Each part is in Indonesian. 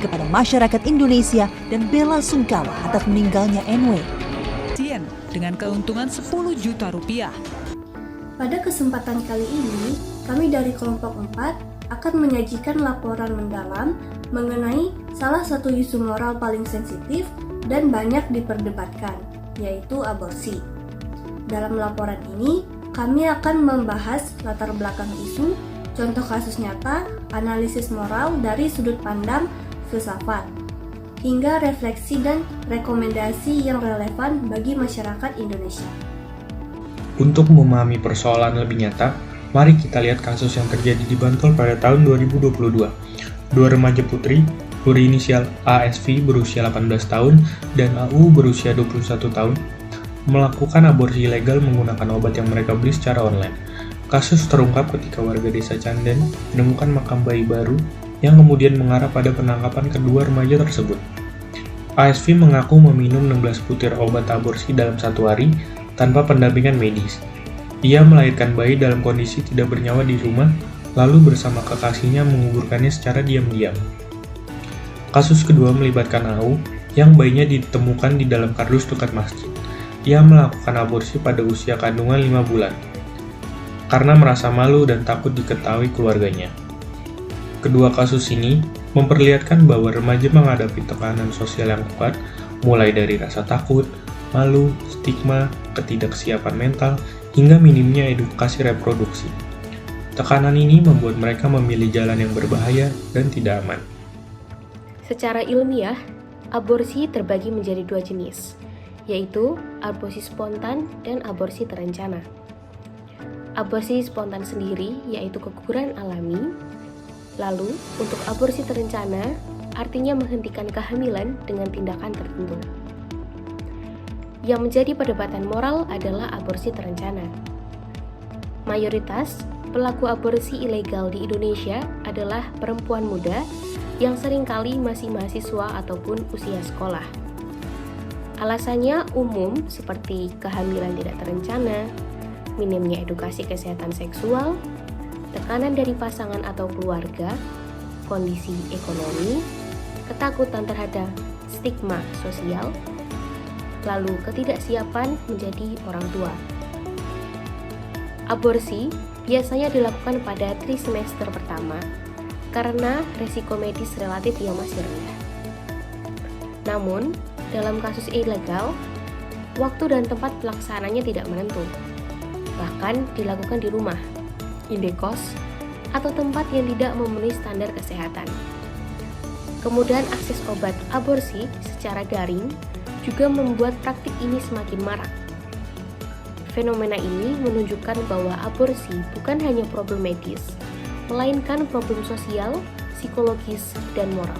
kepada masyarakat Indonesia dan bela sungkawa atas meninggalnya NW. Dengan keuntungan 10 juta rupiah. Pada kesempatan kali ini, kami dari kelompok 4 akan menyajikan laporan mendalam mengenai salah satu isu moral paling sensitif dan banyak diperdebatkan, yaitu aborsi. Dalam laporan ini, kami akan membahas latar belakang isu, contoh kasus nyata, analisis moral dari sudut pandang filsafat, hingga refleksi dan rekomendasi yang relevan bagi masyarakat Indonesia. Untuk memahami persoalan lebih nyata, mari kita lihat kasus yang terjadi di Bantul pada tahun 2022. Dua remaja putri, berinisial ASV berusia 18 tahun dan AU berusia 21 tahun, melakukan aborsi ilegal menggunakan obat yang mereka beli secara online. Kasus terungkap ketika warga desa Canden menemukan makam bayi baru yang kemudian mengarah pada penangkapan kedua remaja tersebut. ASV mengaku meminum 16 butir obat aborsi dalam satu hari tanpa pendampingan medis. Ia melahirkan bayi dalam kondisi tidak bernyawa di rumah, lalu bersama kekasihnya menguburkannya secara diam-diam. Kasus kedua melibatkan AU, yang bayinya ditemukan di dalam kardus dekat masjid. Ia melakukan aborsi pada usia kandungan 5 bulan, karena merasa malu dan takut diketahui keluarganya. Kedua kasus ini memperlihatkan bahwa remaja menghadapi tekanan sosial yang kuat, mulai dari rasa takut, malu, stigma, ketidaksiapan mental, hingga minimnya edukasi reproduksi. Tekanan ini membuat mereka memilih jalan yang berbahaya dan tidak aman. Secara ilmiah, aborsi terbagi menjadi dua jenis, yaitu aborsi spontan dan aborsi terencana. Aborsi spontan sendiri yaitu keguguran alami, lalu untuk aborsi terencana artinya menghentikan kehamilan dengan tindakan tertentu. Yang menjadi perdebatan moral adalah aborsi terencana. Mayoritas pelaku aborsi ilegal di Indonesia adalah perempuan muda yang seringkali masih mahasiswa ataupun usia sekolah. Alasannya umum seperti kehamilan tidak terencana, minimnya edukasi kesehatan seksual, tekanan dari pasangan atau keluarga, kondisi ekonomi, ketakutan terhadap stigma sosial, lalu ketidaksiapan menjadi orang tua. Aborsi biasanya dilakukan pada trimester pertama karena resiko medis relatif yang masih rendah. Namun, dalam kasus ilegal, waktu dan tempat pelaksananya tidak menentu. Bahkan dilakukan di rumah, indekos, atau tempat yang tidak memenuhi standar kesehatan. Kemudian akses obat aborsi secara daring juga membuat praktik ini semakin marak. Fenomena ini menunjukkan bahwa aborsi bukan hanya problem medis, melainkan problem sosial, psikologis, dan moral.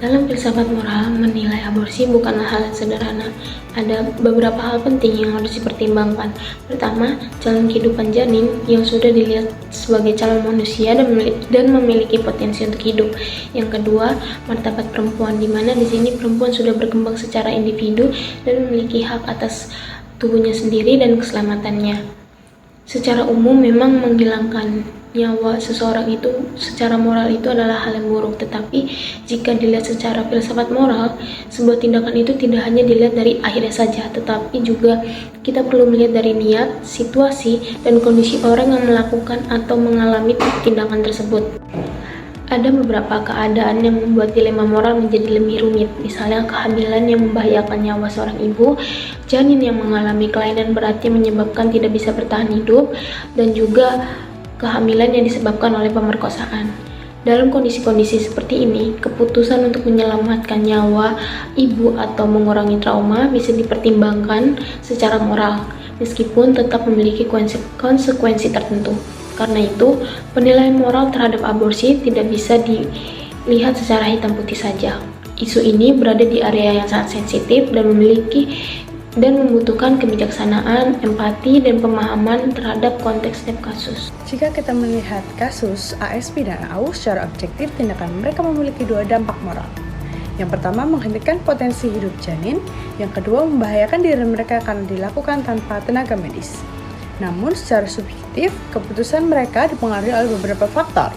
Dalam filsafat moral, menilai aborsi bukanlah hal yang sederhana. Ada beberapa hal penting yang harus dipertimbangkan. Pertama, jalan kehidupan janin yang sudah dilihat sebagai calon manusia dan memiliki potensi untuk hidup. Yang kedua, martabat perempuan, di mana di sini perempuan sudah berkembang secara individu dan memiliki hak atas tubuhnya sendiri dan keselamatannya. Secara umum memang menghilangkan nyawa seseorang itu secara moral itu adalah hal yang buruk, tetapi jika dilihat secara filsafat moral, sebuah tindakan itu tidak hanya dilihat dari akhirnya saja, tetapi juga kita perlu melihat dari niat, situasi, dan kondisi orang yang melakukan atau mengalami tindakan tersebut. Ada beberapa keadaan yang membuat dilema moral menjadi lebih rumit, misalnya kehamilan yang membahayakan nyawa seorang ibu, janin yang mengalami kelainan berat yang menyebabkan tidak bisa bertahan hidup, dan juga kehamilan yang disebabkan oleh pemerkosaan. Dalam kondisi-kondisi seperti ini, keputusan untuk menyelamatkan nyawa ibu atau mengurangi trauma bisa dipertimbangkan secara moral, meskipun tetap memiliki konsekuensi tertentu. Karena itu, penilaian moral terhadap aborsi tidak bisa dilihat secara hitam putih saja. Isu ini berada di area yang sangat sensitif dan membutuhkan kebijaksanaan, empati, dan pemahaman terhadap konteks setiap kasus. Jika kita melihat kasus ASV dan AU secara objektif, tindakan mereka memiliki dua dampak moral. Yang pertama, menghentikan potensi hidup janin. Yang kedua, membahayakan diri mereka karena dilakukan tanpa tenaga medis. Namun, secara subjektif, keputusan mereka dipengaruhi oleh beberapa faktor,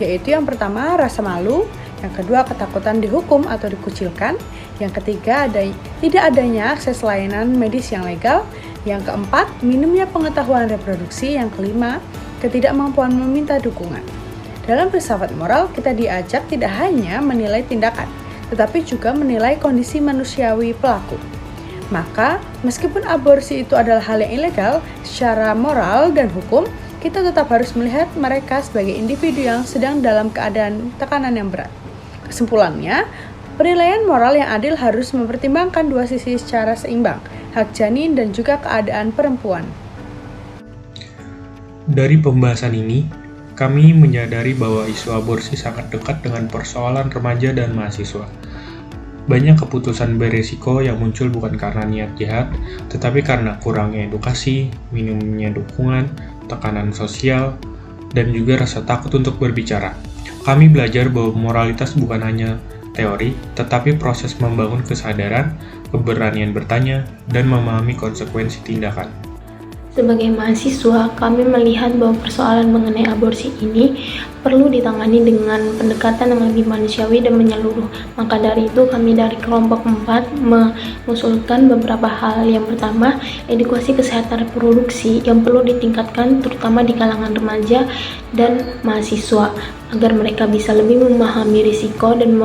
yaitu yang pertama, rasa malu, Yang kedua, ketakutan dihukum atau dikucilkan. Yang ketiga, tidak adanya akses layanan medis yang legal. Yang keempat, minimnya pengetahuan reproduksi. Yang kelima, ketidakmampuan meminta dukungan. Dalam filsafat moral, kita diajak tidak hanya menilai tindakan, tetapi juga menilai kondisi manusiawi pelaku. Maka, meskipun aborsi itu adalah hal yang ilegal, secara moral dan hukum, kita tetap harus melihat mereka sebagai individu yang sedang dalam keadaan tekanan yang berat. Kesimpulannya, penilaian moral yang adil harus mempertimbangkan dua sisi secara seimbang, hak janin dan juga keadaan perempuan. Dari pembahasan ini, kami menyadari bahwa isu aborsi sangat dekat dengan persoalan remaja dan mahasiswa. Banyak keputusan beresiko yang muncul bukan karena niat jahat, tetapi karena kurangnya edukasi, minimnya dukungan, tekanan sosial, dan juga rasa takut untuk berbicara. Kami belajar bahwa moralitas bukan hanya teori, tetapi proses membangun kesadaran, keberanian bertanya, dan memahami konsekuensi tindakan. Sebagai mahasiswa, kami melihat bahwa persoalan mengenai aborsi ini perlu ditangani dengan pendekatan yang lebih manusiawi dan menyeluruh. Maka dari itu, kami dari kelompok 4 mengusulkan beberapa hal. Yang pertama, edukasi kesehatan reproduksi yang perlu ditingkatkan terutama di kalangan remaja dan mahasiswa, agar mereka bisa lebih memahami risiko dan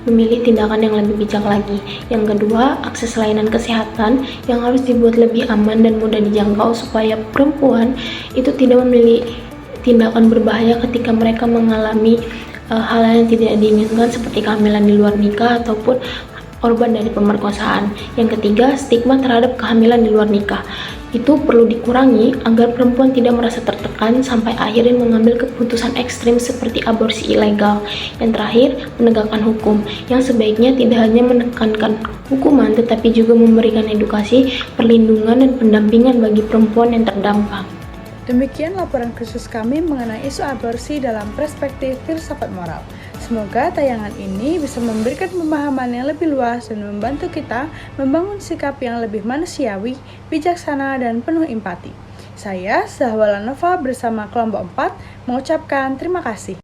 memilih tindakan yang lebih bijak lagi. Yang kedua, akses layanan kesehatan yang harus dibuat lebih aman dan mudah dijangkau supaya perempuan itu tidak memilih tindakan berbahaya ketika mereka mengalami hal-hal yang tidak diinginkan seperti kehamilan di luar nikah ataupun korban dari pemerkosaan. Yang ketiga, stigma terhadap kehamilan di luar nikah itu perlu dikurangi agar perempuan tidak merasa tertekan sampai akhirnya mengambil keputusan ekstrim seperti aborsi ilegal. Yang terakhir, penegakan hukum yang sebaiknya tidak hanya menekankan hukuman tetapi juga memberikan edukasi, perlindungan dan pendampingan bagi perempuan yang terdampak. Demikian laporan khusus kami mengenai isu aborsi dalam perspektif filsafat moral. Semoga tayangan ini bisa memberikan pemahaman yang lebih luas dan membantu kita membangun sikap yang lebih manusiawi, bijaksana, dan penuh empati. Saya, Zahwala Nova bersama kelompok 4 mengucapkan terima kasih.